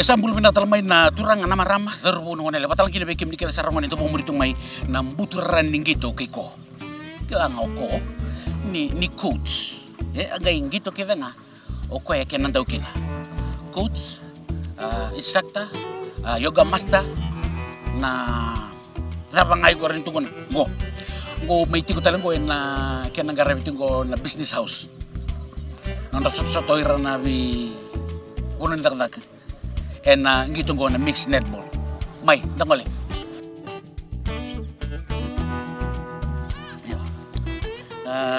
sambul binatal may na turanga nama rama zarbo no nele batal kini bekim dikela sarangon itu pomuri tumai nam butur running gitu kiko kila ngoko ni coach aga ingito kita nga oko ya kenan tau kina coach instructor yoga master na sabang ay ko rin tungon go may tiko talang ko na kenan garabitin ko na business house nanda soto ira na bi puno ndak and gitu ko na mixed netball. May, tanggalin.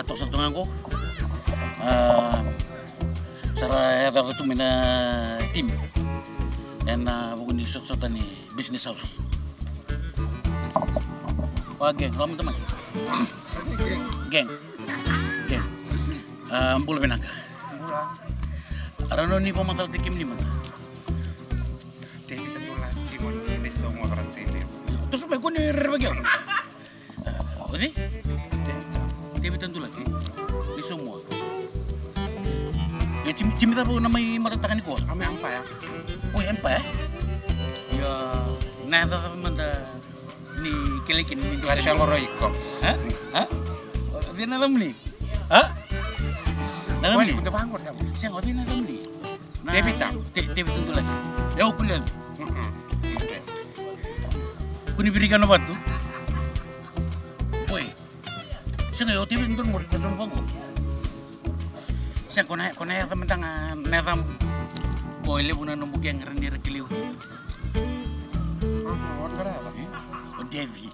Tok-tok ko. Sara yata ko tumina team. And bukan di sok-sokan ni business house. Wah, geng, kamu teman. Geng. Ambul benaka. Arano ni pamatal tikim ni mana? Terus may ko ni rebagyo. Odi? Devi tentu lagi. Di semua. Ya cimita po na may matatakan ko. Ame ampa ya. Uy, ampa ya? Ya, nasa sa manda ni kilikin ni Lascia loro iko. Ha? Di na alam ni. Ha? Alam ni. Udah bangun ya. Siya odi na alam ni. Devi tentu lagi. Ya upulan. Kuni berikan apa tuh? Boy, saya nggak youtube itu mau dikonsum kok. Saya kona teman tangan nesam boy lebunan nombuk yang rendir keliu. Order apa? Oh Devi.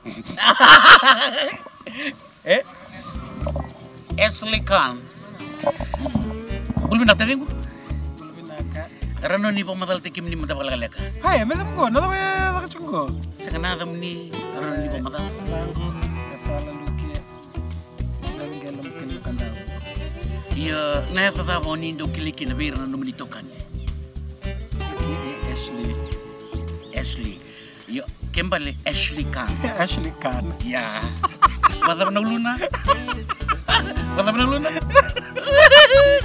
Ashley Khan. Belum nak tahu Belum nak. Rano ni pematal tikim ni mata bakal leka. Hai, mesam ko, nada ba nakachungo. Sa kanasam ni rano ni pematal. Langu asala luki. Dangelam kinukanda. Iya, nasa sa boni do kiliki na bira no militokan. Ashley. Yo, kembali Ashley Khan. Ashley Khan. Ya. Masa penuluna.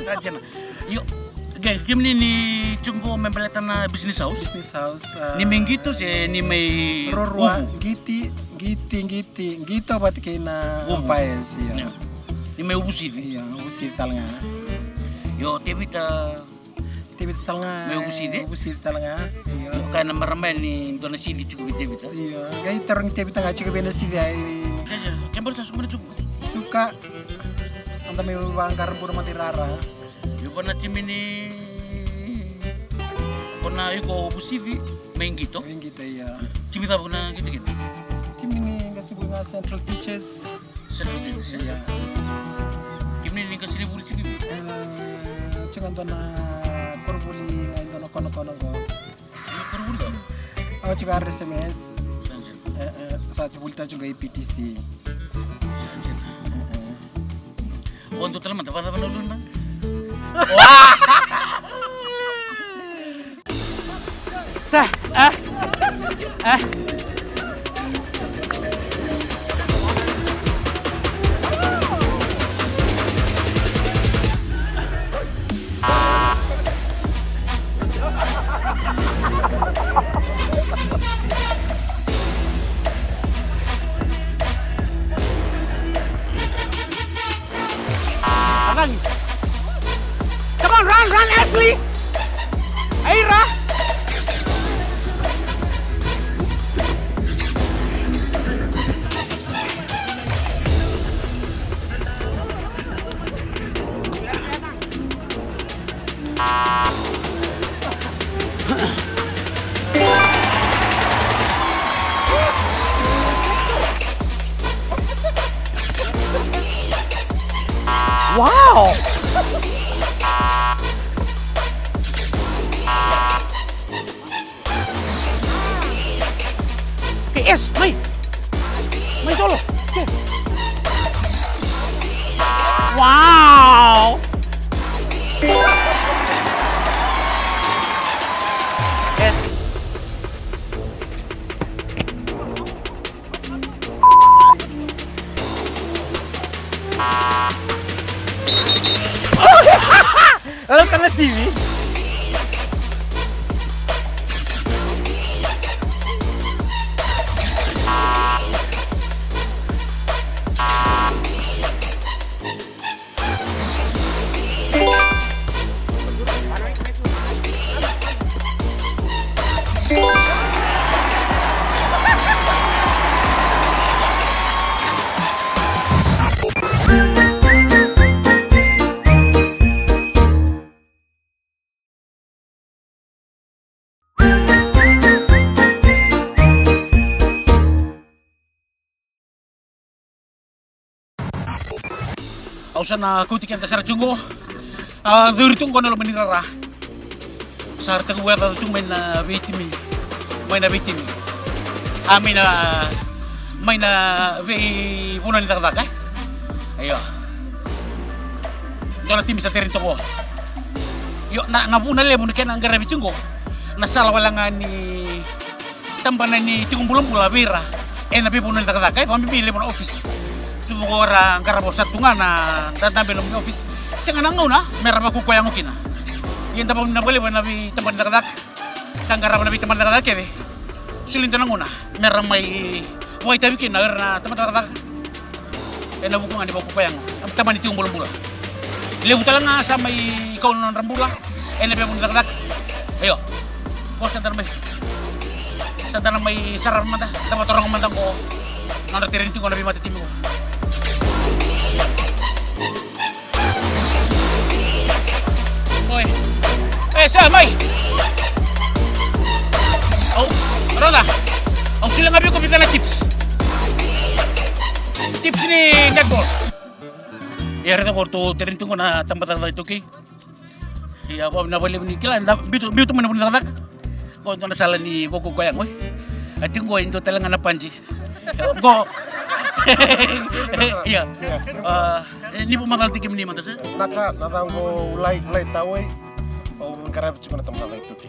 Saja na. Yo, okay, gimana ni cungko membelatan na business house? Business house. Ni mengito ni may Rorwa, giti berarti kena apa ya sih ya? Ni may ubusi. Iya, ubusi talanga. Yo, tebita talanga. May ubusi de? Ubusi talanga. Iya. Yo, kaya namarama ni Indonesia di cukup tebita. Iya, gaya terang tebita nggak cukup benar sih dia. Saja, kembali sa sumber cukup. Suka. Anta may bangkar pura mati rara. Yo, pernah cimini. Pernah yuko ubusi main gitu. Main gitu ya. Cimita pernah gitu. Tim ini nggak suka nggak central teachers. Central teachers. Iya. Gimana ni kasih buli cimi? Cuma na korbuli nggak kono go. Ini korbuli kan? Aku juga RSMS. Sanjay. Saat bulta juga IPTC. Sanjay. Untuk teman teman apa dulu na? Cah, Come on, run, Ashley! Aira! Wow! Okay, may solo. Okay. Wow! Yes. Alam ka na, Simi? sana kuti kita sar jungo. Duri tung kono lo menirara. Sar teng wa tung main vitimi. Main vitimi. Main vi punan ni tak eh. Ayo. Dona tim sa terin to ko. Yo na buna le mun ken anggar bitungo. Na sala wala nga ni tambana ni tingong bulong pula bira. Na pipunan ni tak eh pambi le mon office. Tu ko ora garabo satunga na tatambe no office. Senga nangaw na merah ba ko yang ukina. Yen tapon na bali ba na bi tamban tak kang garabo na bi tamban tak kebe. Sulinto nanguna merah mai wai tabi kin na tamban tak. Na bukungan di bawah ko yang taman tingong bulong pula. Lewu talanga sa may ikaw ng rambula. Na pipun tak. Ayo. Ko sa tanang may sarar mata. Dapat orang mata ko. Nang natirin ko na bimati timi ko. Oy. Sa may. Oh, Rola. Ang sila nga ko kita na tips. Tips ni netball. Ya reta korto terintung na tempat itu ki. Ya apa na balik ni kila bitu mana pun salah. Kau tu na salah ni boko goyang oi. Ati go indo talangan na panji. Go. Iya. Ni po matal tikim ni mata sa. Naka natanggo ulay tawai. O mengkarap cuma tempat itu ki.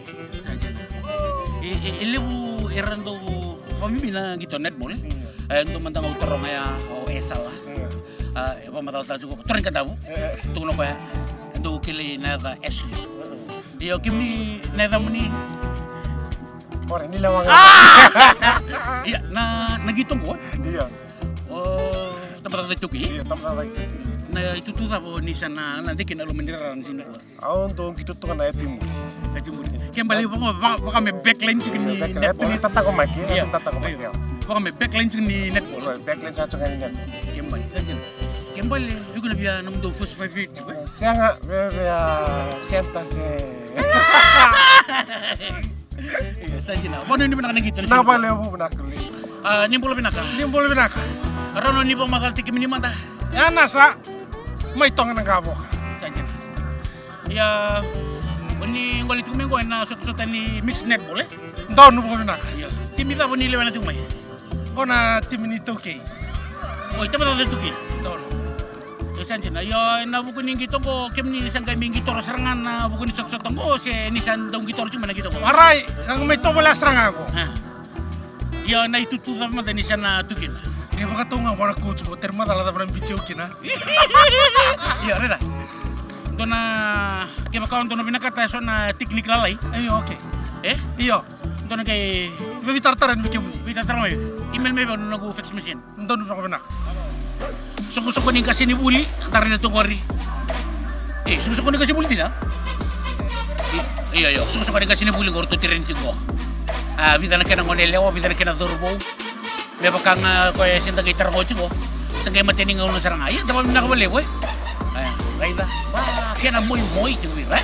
Ilebu erando pamimi na gitu netball. Untuk mantang utorong ya o esala. Apa matal juga turun ke tabu. Tunggu apa ya? Untuk kili nada Ashley. Dia kimni nada muni. Orang ini lawang. Iya, na gitu ko. Iya. Oh, tempat itu ki. Iya, tempat itu. Na itu tuh apa ni sana nanti kena lo mendiran sini. Untuk gitu tuh kan ayat timur. Timur. Kembali pokok me backline cik ni netball. Ini tata ko maki, tata ko maki. Pokok me backline cik ni netball. Backline sa cok ini. Kembali saja. Kembali, eu lebih nam do first 5 feet. Saya nggak sienta se. Iya, saya sih na. Mana ni benar gitu. Napa lewu benar kali. Nimbul binaka. Rano ni pun masal tikim ni mata. Ya nasa, may tongan ng kabo. Saja. Ya, ini ngoli tu minggu na sot ni mix netball eh. Down no benar. Iya. Tim kita pun ni lewan tu mai. Kona tim ini toke. Oh, itu betul tu ki. Down. Saja na. Ya, na buku ni gitu ko kem ni sang kami gitu serangan na buku ni sot ko se ni san dong gitu cuma na gitu ko. Aray, ang may to wala serang ako. Ya, na itu tu sama ni sana tu kina. Dia baka to nga wala coach mo terma dala da parang bicho kina. Iya, reda. Dona kaya makaon dono binakata so na teknik lalay. Ayo, okay. Iyo. Dona kay Bibitar-taran bicho mo. Bibitar mo. Email me ba nagu fax machine. Doon na ko benar. Suko-suko ni kasi ni buli, tarin na tungkori. Suko-suko ni kasi buli din ha? Iyo. Suko-suko ni kasi ni buli ko, tutirin ko. Bida na kena ngonelewa, bida na kena zorbo. May bakang kaya sinta gitar ko ko. Sa kaya matining ng sarang ayat, dapat na nakabaliw eh. Rayda, kaya na moy-moy ito eh.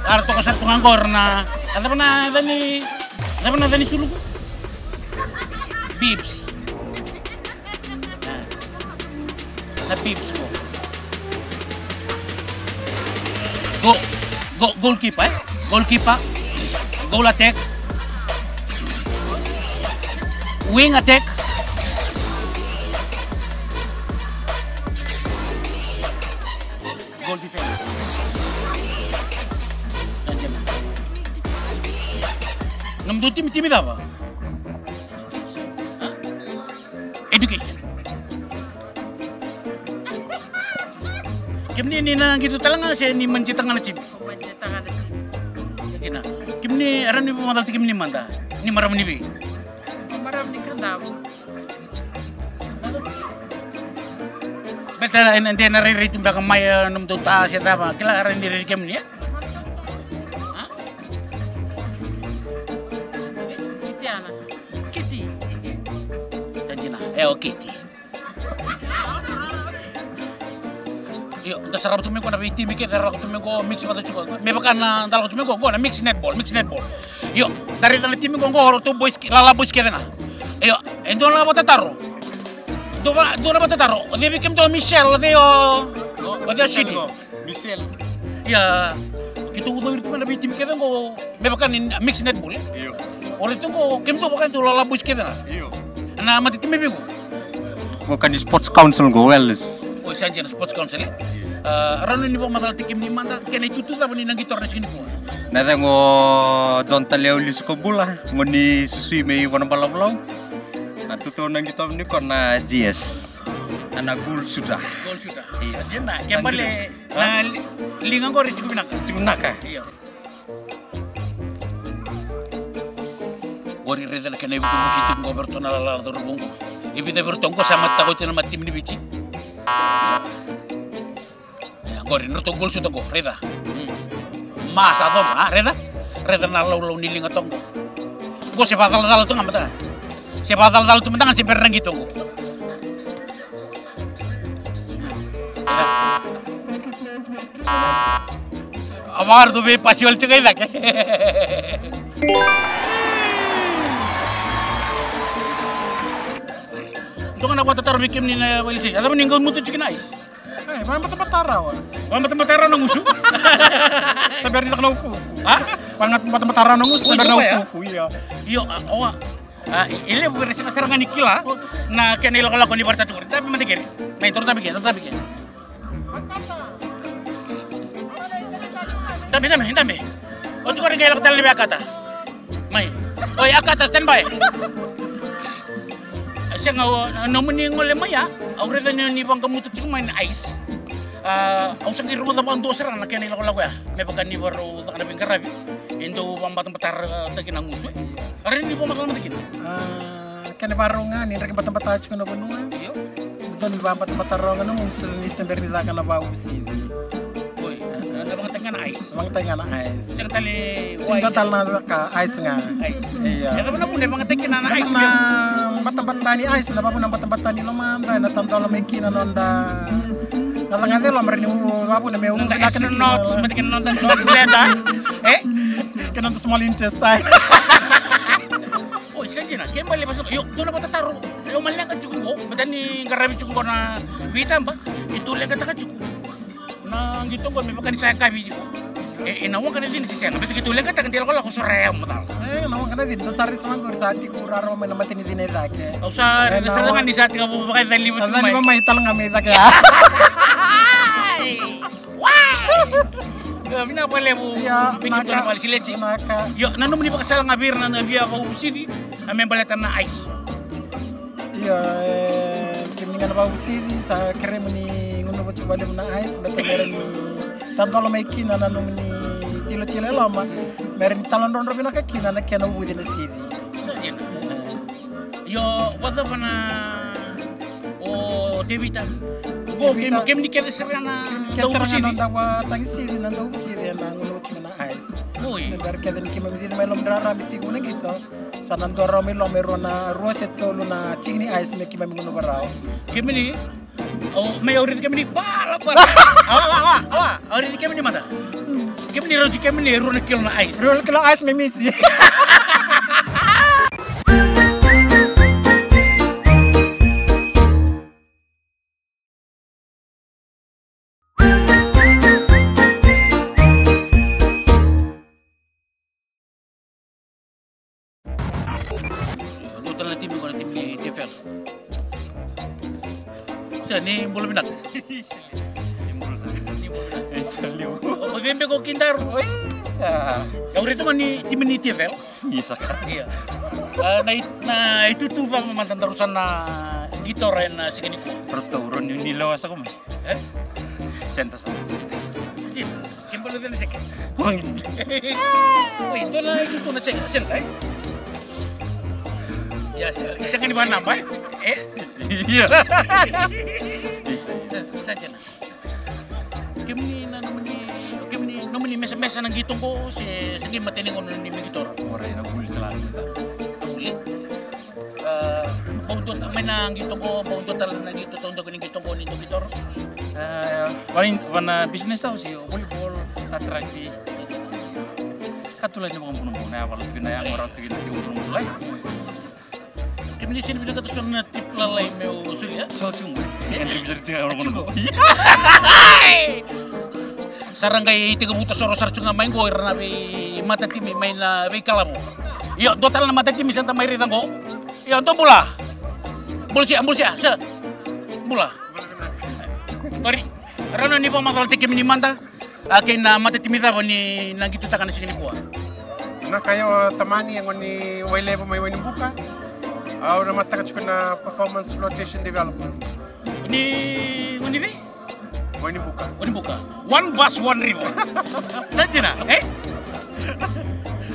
Arto ko sa tunganggor na, ano ba na dani sulog ko? Bibs. Na bibs ko. Goalkeeper. Goal attack. Wing attack. Goal defense. Nandiyan na. Namdo tim daw ba? Education. Kimni na gitu talaga siya ni mancitang na tim. Nandiyan na. Kimni aram ni pumatal ti kimni manda. Ni maram ni bi. Maram ni kandaw. Beta nanti nari tumba kamay num tuta siya tama. Kila aram ni ri kimni ya. Kitty. Nandiyan na. Kitty. Yo, dasar ako tumingko na biti mikit, dasar ako tumingko mix mata juga. May baka na dala ko tumingko, go na mix netball. Yo, dari tali tumingko go to boys lala boys kaya na. Yo, endo na mata taro. Dove avete taro? Devi chiamare Michelle, Oddio Shidi. Michelle. Ya, kita udah itu mana bitim kita ngo, mebakan mix netball. Iyo. Oleh itu ngo, kem tu bakan tu lala bus kita. Iyo. Nah, mati tim bego. Bukan di Sports Council go Wales. Oh, saja sports council. Rano ni ba matal tikim ni manda, kena itu tu tapi ni nang gitar sini po. Nada ngo John Taleo lis ko bula, ngoni susui me wana balau-balau. Nah tutu nang gitar ni kona GS. Anak gul sudah. Gol sudah. Saja na, kembali na lingang ko rin cukup nak. Cimnaka. Iya. Gori reza kena ibu begitu ngo bertona lala terbungku. Ibu te bertongko sama takut na matim ni bici. Ya, gori nuto gol sudah go, reza. Mas atau reza? Reza na lau niling atong go. Go siapa tal tu ngamata. Siapa tal tu mentangan si pernah gitu go. Amar tu be pasial cegai lagi. Itu kan apa tatar bikin ni na walisi. Ada meninggal mutu cikin ais. Mana tempat tarawa? Mana tempat tarar nang musuh? Sabar di takna ufu. Hah? Mana tempat tarawa nang ufu, sabar na ufu, iya. Iyo, awa. Ini bukan resep serangan ikila. Na kena ilok lakon di parta tukur. Tapi mati kiri. Main turun tapi kiri. Tambe. O tukur kaya lakon tali akata. Mai. Oi akata standby. Siya nga nomuning ngole maya. Aurela ni bang kamu tu cuma main ice. Ausang di rumah tapang dua serang nak kena ilok lakon ya. May bakan ni baru tak ada bingkarabi. Indo pambatang petar takin ang musuh. Hari ini pamasalah matakin. Kena barungan ni rek tempat aja kena benua. Iyo. Betul di tempat tarongan nung seni sember di takkan apa usi. Oi, ada mga tengan ice. Mang tengah na ice. Sing tali Sing total na ka ice nga. ice. Iya. Ya tapi pun mga tengan na ice. Na tempat tani ice na babu na tempat tani lomanda na tantolo mekina nonda. Katanga de lomre ni babu na meu. Nonda astronauts, matikin nonda leda. Kena untuk small intestine. Oh, saja na. Kembali pasok. Yo, doon na patataru. Yo, malak ka cukup ko. Badan ni karabi cukup ko na witan ba? Ito lang ka cukup. Na gitu ko may pagkani sa kabi ko. Inawa ka na din si Sen. Betul gitu lang ka takan ko lang ko sore mo tal. Nawa ka na din. Sari sa mangor sa ati kuraro may naman tinidine dake. O sa resalangan ni sa ating ka bakay sa libot Sa lima may talang nga may dake. Mina pala mo bikin to na pala sila si. Yo, nanu mo ni pa kasala nga beer na nabia ko usidi. Amen balatan na ice. Iya, kami nga nabaw usidi sa krem ni nguno ba chubale mo na ice beto meron ni tanto lo may kina nanu ni tilo lama meron talon ron robina ka kina na kena ubudi na sidi. Saja na. Yo, wala pa na o Davidan. Go, kem ni kaya serana. Kaya serana nanda wa tangi sidi nanda usidi na nguno chima na ice. Uy. Sebar kaya ni kima midi may lomdrara biti ko na gito. Sa nandoro may lomero na ruwaset tolo na chingni ice may kima nguno barao. Kem ni oh, may aurit kem ni pala. Awa. Aurit kem ni mata. Kem ni roju kem ni ru na kilo na ice. Ru na kilo ice may misi. Tim ni TFL. Ni boleh binak. O tempe ko kindar. Yang itu kan ni tim ni TFL. Iya. Na itu tuh mantan terusan na gitar na segini. Perturun yung nilawas ako, may. Senta sa Sajib, kembali din sek. Wait, doon na itu na senta. Ya, isa ka ni ba nambay? Iya. Saja na. Kami ni mesa ng gitong ko sige matining ko ni gitar. Oray na huli sa lahat. Huli. Paundot may nang gitong ko, paundot talaga na gito taon ko ning gitong ko nito gitar. Wana business house yo, volleyball, touch rugby. Katulad niya mga punong-punong na wala tigin na yang orang tigin na tigong mulai. Kami ni sini pinagkatusan na tip lalai meu usul ya. So cuma. Yang bisa dicengah orang kono. Sarang kay tiga buta soro sarcunga main go irna be mata timi main na be kalamo. Yo total na mata timi santa mai ritango. Yo to mula. Bulsia se. Mula. Mari. Rano ni pamatal tiki mini manta. Akin na mata timi tabo ni nangito takan sini kuah. Na kayo tamani yang ni wailevo may wani buka. Au na mataka na performance flotation development. Ni ngoni be? Wani buka. One bus one river. Saja na,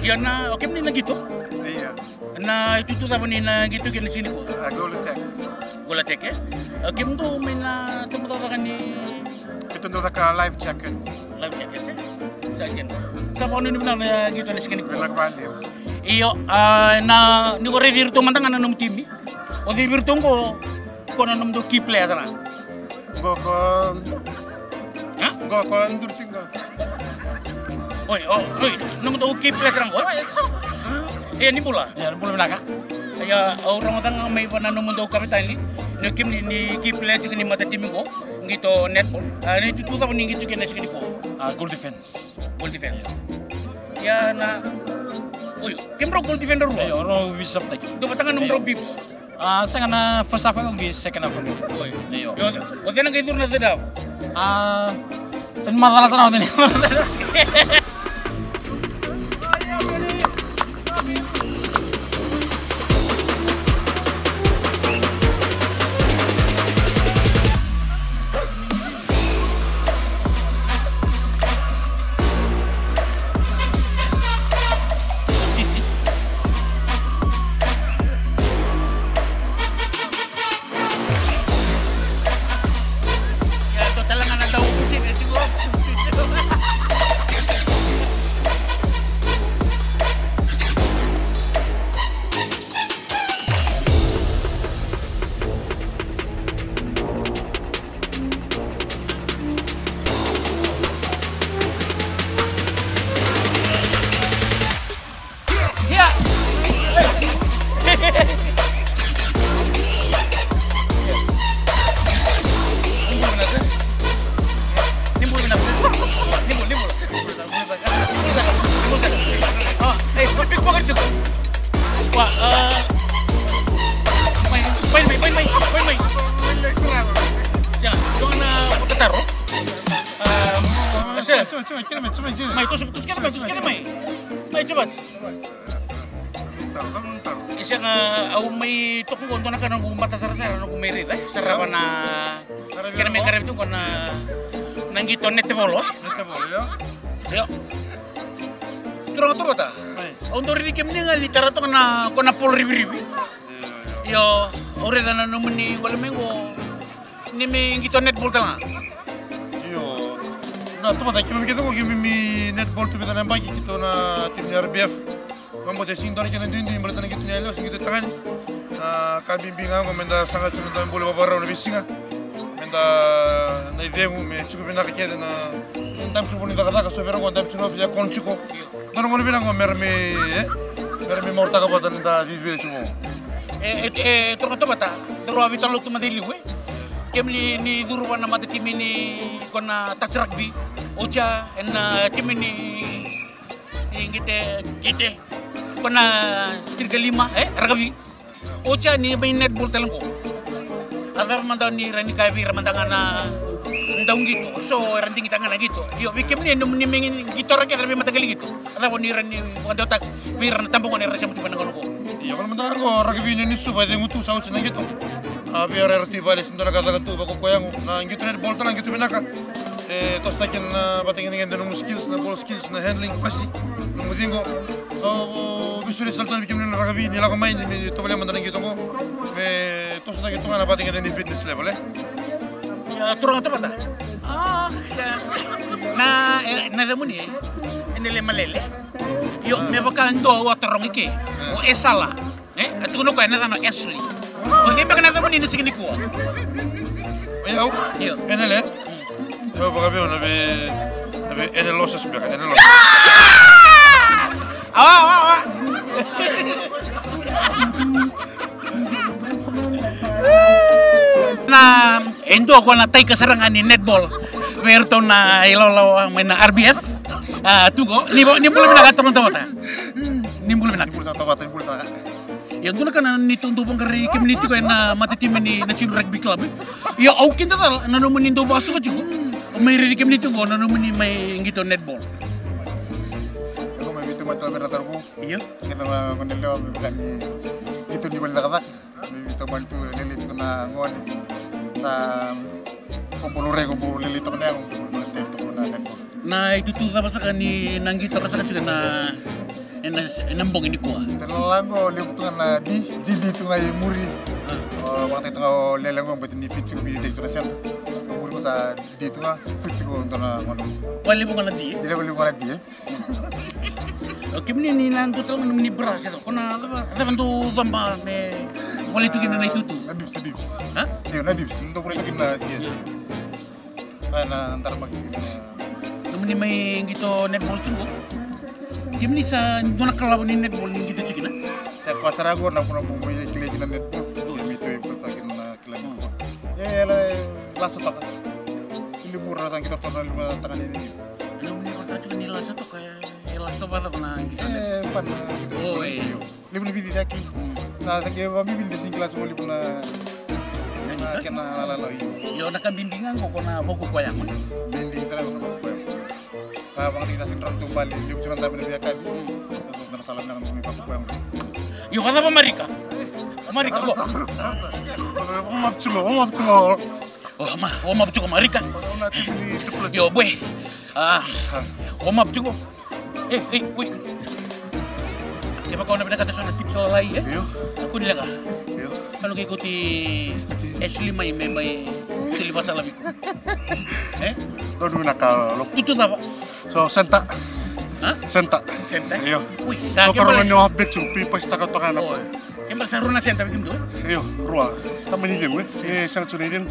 Ya na, oke ni na gitu. Iya. Na itu tuh apa ni na gitu kini sini ko. Gola tek ya. Oke mtu main na temu kan ni. Kita ndak ka live jackets. Live jackets ya. Saja. Siapa ni benar ya gitu ni sini ko. Benak bande. Iyo, na ni ko redir to mantangan na num timi. O di virtu ko na num do key player sana. Go andur tinggal. Oi, num do key player sana ko. Ni pula. Ya, pula belaka. Ya, orang orang may pa na num do kapitan ni. No kim ni key player ni mata timi ko. Ngito netball. Ni tutu ta ni ngito kena sini ko. Goal defense. Ya na. Oi, kim ro goal defender ro. Ayo, ro bisa tak. Do patangan num ro bips. Saya kena first half aku di second half ni. Ayo. O kena kay turna sa daw. Sen masalah sana ni. May cepat. Isa nga au may tokong konto na kanang mata sara-sara no kumiri sarapan na karami tu kon na nanggito netball ya. Yo. Turang ta. Untuk ri kem ni ngali tarato na kon na pol ribi-ribi. Yo, ore na no muni wala mengo ni me ngito netball tala. Yo. Na to ta kimi kito ko kimi netball tu betana bagi kito na tim RBF. Mambo de sindoni kena dindi mbala tan gitu nyalo sing gitu tangani. Kami binga ngomenda sangat cuma tan bola babara na bisinga. Menda na idemu me chuku bina kete na ndam chupu ni daga so bero ndam chuno via konchiko. Dono ngoni bina ngomerme morta ka botan da vivere chumo. Turang bata. Duro abitan lu tu madili we. Kemli ni duru wana mata tim ini kona touch rugby. Ocha en tim ini ngite kona circa 5 rugby. Ocha ni main netball talangko. Asal mandaw ni rani kaya ramantangan na ndaw gitu. So ranting kita ngana gitu. Yo bikin ni num ni mengin gitu rakyat lebih matagali gitu. Asal ni rani bukan tak pir tampung ni rasa macam mana ko. Iya kalau mandaw ko rugby ni suba de ngutu saus na gitu. Biar RT balik sendiri kata tu bako koyangu. Na gitu netball talang gitu binaka. Tos takin na batingin dengan denum skills na ball skills na handling pasti. Nungudingo. Visually saltan bikin ni rugby ni lagu main ni to boleh mandaw gitu ko. Tos takin tu na batingin ni fitness level Ya turang tu bata. Na zamuni ini le malele. Yo me bakalan do wa torong iki. O esala. Atu no kaya na Ashley. O di baka na zamuni ni signi ko. Yo. Enele. Yo baka be na be enelosos be enelos. Awa. Endo ko na tay kasarangan ni netball. Merto na ilolo main na RBF. Tunggu, ni boleh nakatulong ta. Ni boleh nak. Impulsa tawata, impulsa. Yang dulu kan nitundu pangkari community ko na matitim ni National Rugby Club. Ya au kinta tal nanomun indo basu ko juga. May ri community ko nanomun ni may ngito netball. Ako may bito mato operator ko. Iya. Kena manelo bukan ni itu di balik kata. May bito bantu lilit ko na ngon sa kumpul lilit ko na ko na netball. Na itu tuh apa saka ni nanggito ka saka juga na nambong ini kuah. Terlalu liputan na di jadi itu ngai muri. Waktu itu ngau lelang ngau betul ni fitur bi di sana siapa. Muri ko sa di itu ngau fitur ko untuk na ngono. Wali bukan lagi. Jadi boleh bukan di. Oke ni nanti tuh ni beras itu. Kena apa bantu tambah me. Wali itu kena itu tuh. Nabibs. Hah? Iya nabibs. Untuk boleh itu kena CS. Karena antar magis kena. Namun ni may gitu netball cunggu. Gimana sa dona kalau ni netball ni gitu cik na? Saya kuasa ragu na puna bumbu ya kile kina netball. Kami itu ikut lagi na kile. Ya lasa tak. Ini murah sang kita torna lima tangan ini. Namun ni kontra juga nila satu kayak lasa pada kena gitu. Pan gitu. Oh Libu ni video lagi. Nah sang kita bimbing di singkilas mau libu na kena lala iyo. Yo nak bimbingan kok kena buku koyang. Bimbing sana na buku. Bang kita sindrom tumbal libu cuman tapi nabi akadi. Untuk salam dengan bumi buku yang. Yo kata apa Marika? Marika kok. Maaf culo. Oh maaf cukup Marika. Yo boy. Oh maaf cukup. Wait. Kaya kau nak kata soal tips soal lain ya? Iyo. Aku ni lah. Iyo. Kalau kau ikuti Ashley may sili pasal lebih. Todo nakalo. Tutu apa? So senta. Hah? Senta. Senta? Iyo. Wih, So karon nyo update yung pipa sta ka to kana. Oh, yang bersarung na senta bikin tu? Iyo, ruwa. Tama ni gengwe. Sang sunidin.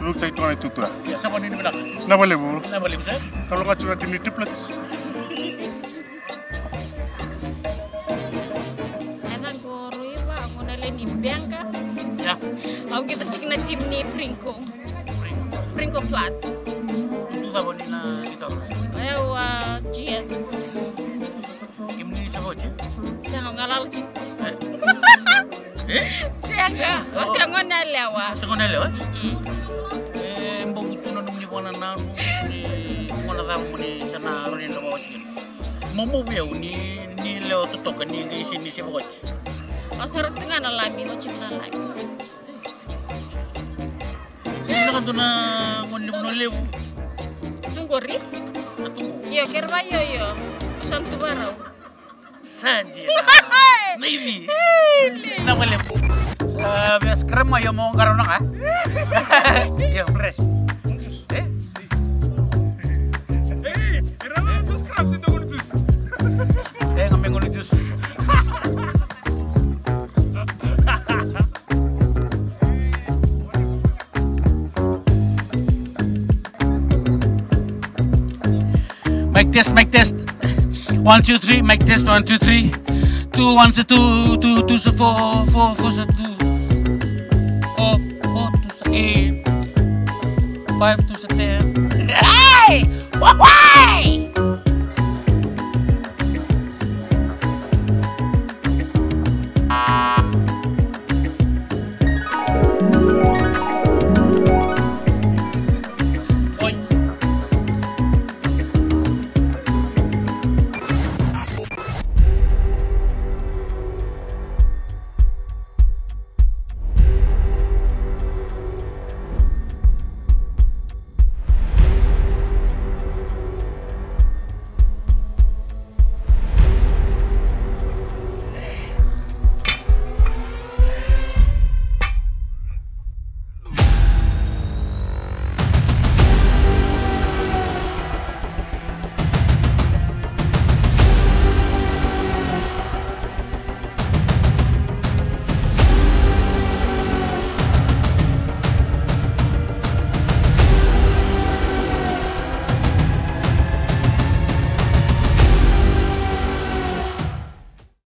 Lu tay to na tutu. Ya, siapa ni bilang? Na bale bu. Na boleh bisa? Kalau nga chuna tin triplets. Anak guru ibu aku nale ni Bianca. Ya. Aku kita cikin na tim ni Prinko Plus. Tutu apa ni na itu? Ayo GS. Kim ni siapa je? Siang ngalal cik. Eh? Siang ngonale awa. Sekolah lewat? Mbok itu nanu ni wana nanu ni wana kamu ni sana ronin lo bawa cikin. Momo biau ni lewat tu token ni di sini si bawa cik. Asal tengah nalami macam nalami. Sini nak tu na ngon lewu. Tunggu ri. Tunggu. Yo kerba yo. Santu barau. Saja. Maybe. Na boleh. Bias krem ayo mau karena ka? Ya bener. Era dos crabs itu ngurus. Ngambil ngurus. Mic test. 1 2 3 mic test 1 2 3 2 1 2 2 2 4 4 4 2 4 2 8 5 2 10. Hey! Why?